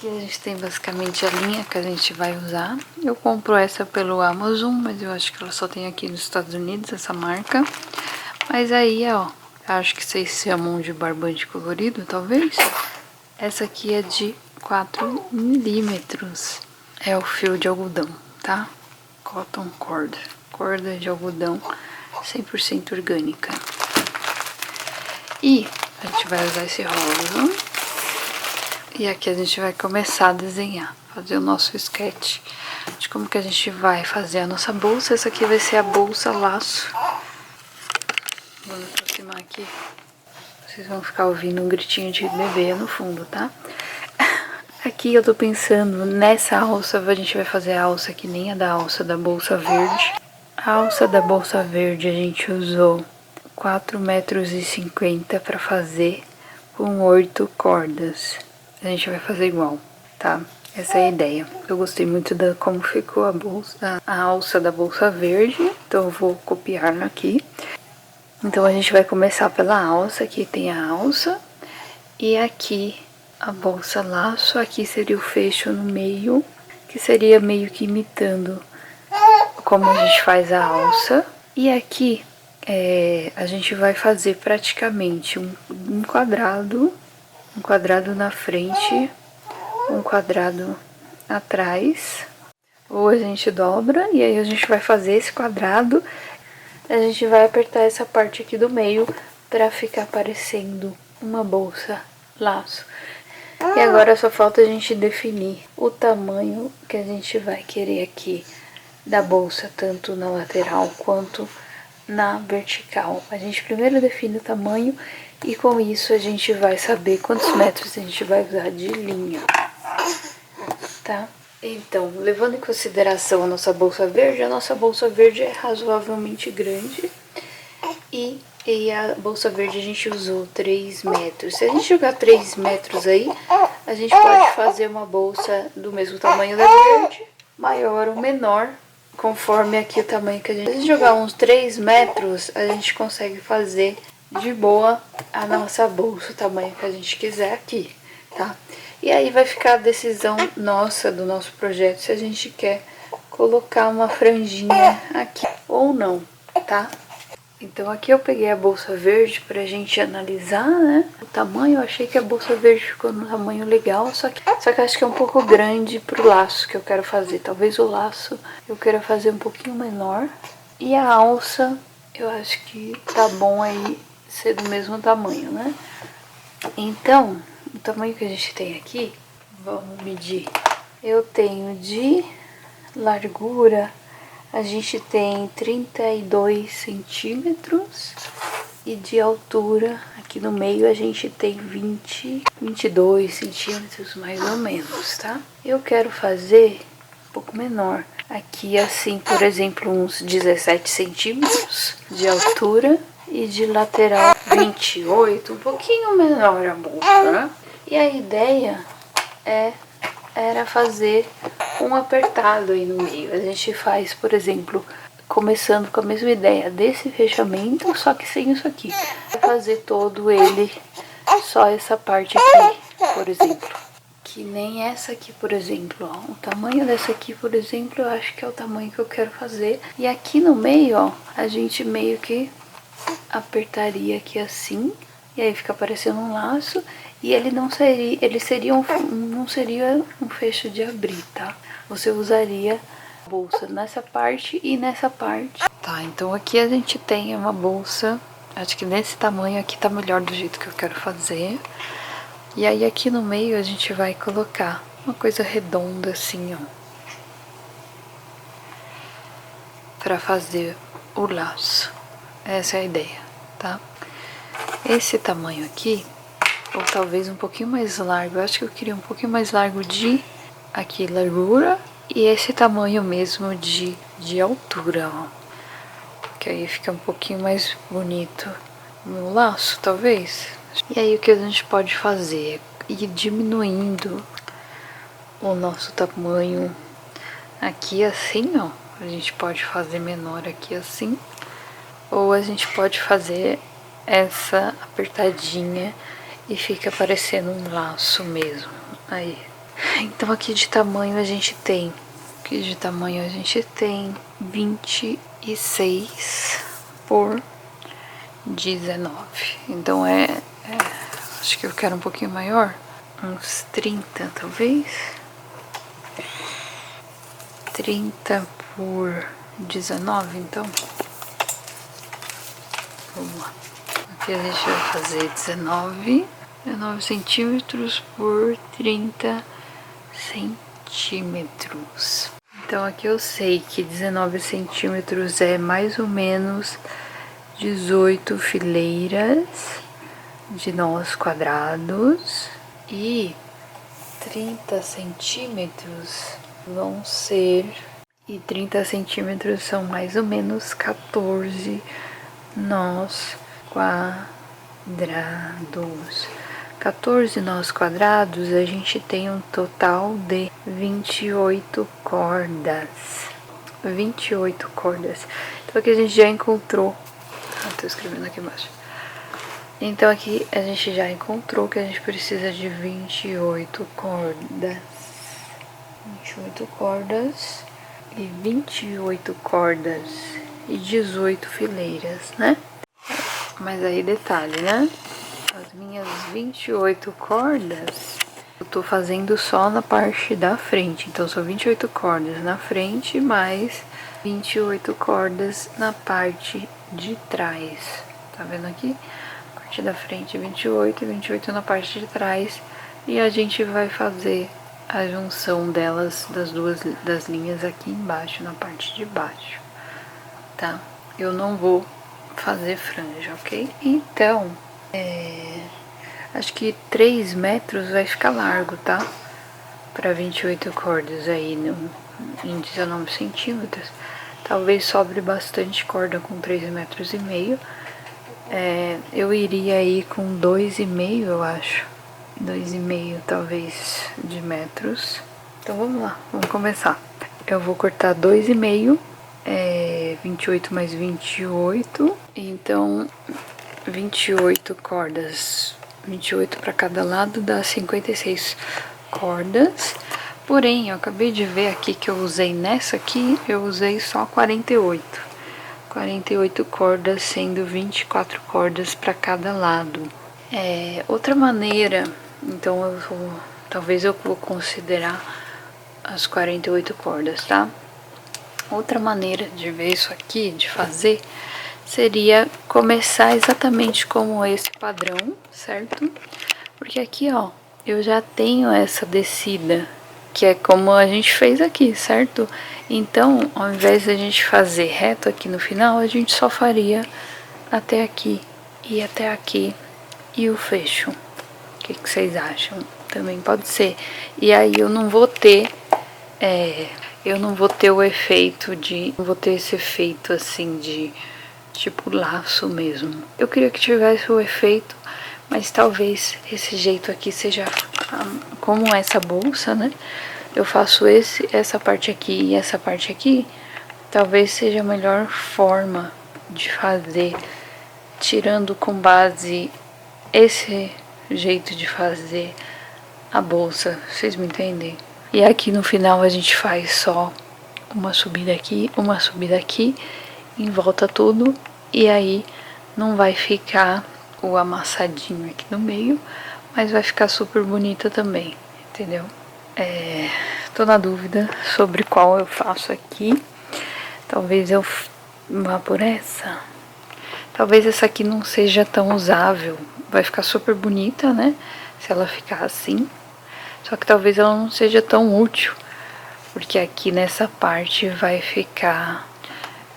Aqui a gente tem basicamente a linha que a gente vai usar. Eu compro essa pelo Amazon, mas eu acho que ela só tem aqui nos Estados Unidos, essa marca. Mas aí, ó, acho que vocês chamam de barbante colorido, talvez. Essa aqui é de 4 milímetros. É o fio de algodão, tá? Cotton cord. Corda de algodão 100% orgânica. E a gente vai usar esse rosa. E aqui a gente vai começar a desenhar, fazer o nosso sketch de como que a gente vai fazer a nossa bolsa. Essa aqui vai ser a bolsa laço. Vou me aproximar aqui. Vocês vão ficar ouvindo um gritinho de bebê no fundo, tá? Aqui eu tô pensando nessa alça, a gente vai fazer a alça que nem a da alça da bolsa verde. A alça da bolsa verde a gente usou 4,50 metros para fazer com 8 cordas. A gente vai fazer igual, tá? Essa é a ideia. Eu gostei muito da como ficou a bolsa, a alça da bolsa verde, então eu vou copiar aqui. Então a gente vai começar pela alça, aqui tem a alça, e aqui a bolsa laço, aqui seria o fecho no meio, que seria meio que imitando como a gente faz a alça. E aqui a gente vai fazer praticamente um quadrado na frente, um quadrado atrás, ou a gente dobra e aí a gente vai fazer esse quadrado, a gente vai apertar essa parte aqui do meio para ficar parecendo uma bolsa laço. E agora só falta a gente definir o tamanho que a gente vai querer aqui da bolsa, tanto na lateral quanto na vertical. A gente primeiro define o tamanho e com isso a gente vai saber quantos metros a gente vai usar de linha, tá? Então, levando em consideração a nossa bolsa verde é razoavelmente grande e a bolsa verde a gente usou 3 metros. Se a gente jogar 3 metros aí, a gente pode fazer uma bolsa do mesmo tamanho da verde, maior ou menor, conforme aqui o tamanho que a gente... Se a gente jogar uns 3 metros, a gente consegue fazer de boa a nossa bolsa, o tamanho que a gente quiser aqui, tá? E aí vai ficar a decisão nossa, do nosso projeto, se a gente quer colocar uma franjinha aqui ou não, tá? Então aqui eu peguei a bolsa verde pra gente analisar, né? O tamanho, eu achei que a bolsa verde ficou no tamanho legal, só que eu acho que é um pouco grande pro laço que eu quero fazer. Talvez o laço eu queira fazer um pouquinho menor. E a alça, eu acho que tá bom aí ser do mesmo tamanho, né? Então, o tamanho que a gente tem aqui, vamos medir. Eu tenho de largura, a gente tem 32 centímetros e de altura, aqui no meio a gente tem 22 centímetros mais ou menos, tá? Eu quero fazer um pouco menor. Aqui assim, por exemplo, uns 17 centímetros de altura e de lateral 28, um pouquinho menor a bolsa, né? E a ideia era fazer um apertado aí no meio. A gente faz, por exemplo, começando com a mesma ideia desse fechamento, só que sem isso aqui. Vou fazer todo ele, só essa parte aqui, por exemplo. Que nem essa aqui, por exemplo, ó. O tamanho dessa aqui, por exemplo, eu acho que é o tamanho que eu quero fazer. E aqui no meio, ó, a gente meio que apertaria aqui assim, e aí fica parecendo um laço, e ele não seria um fecho de abrir, tá? Você usaria a bolsa nessa parte e nessa parte. Tá, então aqui a gente tem uma bolsa, acho que nesse tamanho aqui tá melhor do jeito que eu quero fazer. E aí aqui no meio a gente vai colocar uma coisa redonda assim, ó, pra fazer o laço. Essa é a ideia, tá? Esse tamanho aqui, ou talvez um pouquinho mais largo, eu acho que eu queria um pouquinho mais largo de aqui largura e esse tamanho mesmo de altura, ó. Que aí fica um pouquinho mais bonito no laço, talvez. E aí o que a gente pode fazer é ir diminuindo o nosso tamanho aqui assim, ó. A gente pode fazer menor aqui assim, ou a gente pode fazer essa apertadinha e fica parecendo um laço mesmo. Aí. Então aqui de tamanho a gente tem 26 por 19. Então acho que eu quero um pouquinho maior, uns 30 talvez. 30 por 19, então. Vamos lá. Aqui a gente vai fazer 19 centímetros por 30 centímetros. Então aqui eu sei que 19 centímetros é mais ou menos 18 fileiras de nós quadrados e 30 centímetros vão ser, e 30 centímetros são mais ou menos 14 nós quadrados. 14 nós quadrados, a gente tem um total de 28 cordas. 28 cordas. Então aqui a gente já encontrou. Tô escrevendo aqui embaixo. Então aqui a gente já encontrou que a gente precisa de 28 cordas. 28 cordas e 28 cordas e 18 fileiras, né? Mas aí detalhe, né? As minhas 28 cordas eu tô fazendo só na parte da frente. Então são 28 cordas na frente mais 28 cordas na parte de trás. Tá vendo aqui? Parte da frente 28 e 28 na parte de trás. E a gente vai fazer a junção delas, das linhas aqui embaixo, na parte de baixo, tá? Eu não vou fazer franja, ok? Então, acho que 3 metros vai ficar largo, tá? Para 28 cordas aí em 19 centímetros. Talvez sobre bastante corda com 3,5 metros. Eu iria aí com 2,5, eu acho. 2,5 talvez de metros. Então vamos lá, vamos começar. Eu vou cortar 2,5, 28 mais 28. Então 28 cordas, 28 para cada lado dá 56 cordas. Porém, eu acabei de ver aqui que eu usei nessa aqui, eu usei só 48. 48 cordas, sendo 24 cordas para cada lado. Outra maneira, então talvez eu vou considerar as 48 cordas, tá? Outra maneira de ver isso aqui, de fazer, seria começar exatamente como esse padrão, certo? Porque aqui, ó, eu já tenho essa descida, que é como a gente fez aqui, certo? Então, ao invés de a gente fazer reto aqui no final, a gente só faria até aqui e até aqui e o fecho. O que vocês acham? Também pode ser. E aí eu não vou ter o efeito não vou ter esse efeito assim de tipo laço mesmo. Eu queria que tivesse o efeito, mas talvez esse jeito aqui seja como essa bolsa, né? Eu faço essa parte aqui e essa parte aqui, talvez seja a melhor forma de fazer, tirando com base esse jeito de fazer a bolsa, vocês me entendem? E aqui no final a gente faz só uma subida aqui, em volta tudo, e aí não vai ficar o amassadinho aqui no meio, mas vai ficar super bonita também, entendeu? Tô na dúvida sobre qual eu faço aqui. Talvez eu vá por essa. Talvez essa aqui não seja tão usável. Vai ficar super bonita, né? Se ela ficar assim. Só que talvez ela não seja tão útil. Porque aqui nessa parte vai ficar...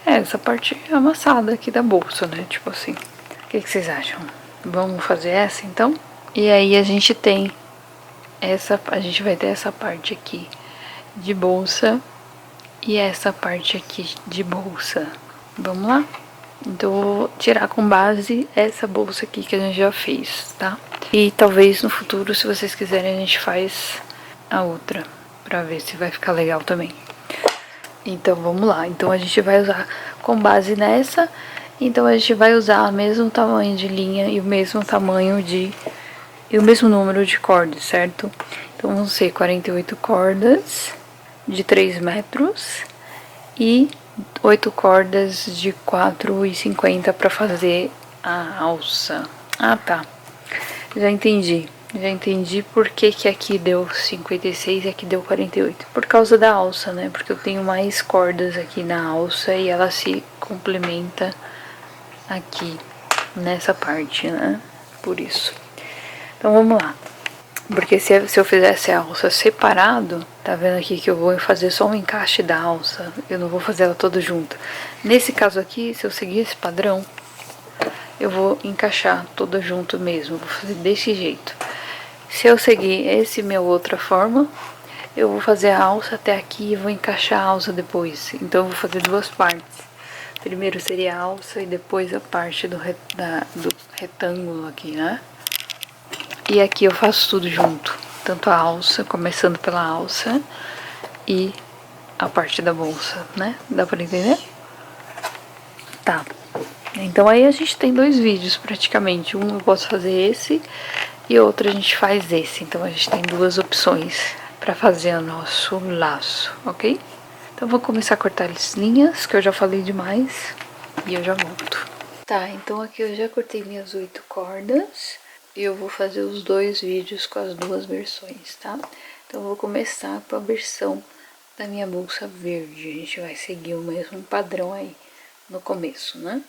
essa parte amassada aqui da bolsa, né? Tipo assim. O que vocês acham? Vamos fazer essa, então? E aí a gente tem... a gente vai ter essa parte aqui de bolsa. E essa parte aqui de bolsa. Vamos lá? Então eu vou tirar com base essa bolsa aqui que a gente já fez, tá? E talvez no futuro, se vocês quiserem, a gente faz a outra, pra ver se vai ficar legal também. Então vamos lá, então a gente vai usar com base nessa, então a gente vai usar o mesmo tamanho de linha e o mesmo tamanho e o mesmo número de cordas, certo? Então vão ser 48 cordas de 3 metros e 8 cordas de 4,50 para fazer a alça. Ah, tá. Já entendi. Já entendi por que que aqui deu 56 e aqui deu 48. Por causa da alça, né? Porque eu tenho mais cordas aqui na alça e ela se complementa aqui nessa parte, né? Por isso. Então vamos lá. Porque se eu fizesse a alça separado, tá vendo aqui que eu vou fazer só um encaixe da alça, eu não vou fazer ela toda junta. Nesse caso aqui, se eu seguir esse padrão, eu vou encaixar toda junto mesmo, vou fazer desse jeito. Se eu seguir esse meu outra forma, eu vou fazer a alça até aqui e vou encaixar a alça depois. Então eu vou fazer duas partes. Primeiro seria a alça e depois a parte do retângulo aqui, né? E aqui eu faço tudo junto, tanto a alça, começando pela alça e a parte da bolsa, né? Dá pra entender? Tá. Então aí a gente tem dois vídeos praticamente. Um eu posso fazer esse e outro a gente faz esse. Então a gente tem duas opções pra fazer o nosso laço, ok? Então vou começar a cortar as linhas, que eu já falei demais, e eu já volto. Tá, então aqui eu já cortei minhas 8 cordas. E eu vou fazer os dois vídeos com as duas versões, tá? Então eu vou começar com a versão da minha bolsa verde. A gente vai seguir o mesmo padrão aí no começo, né?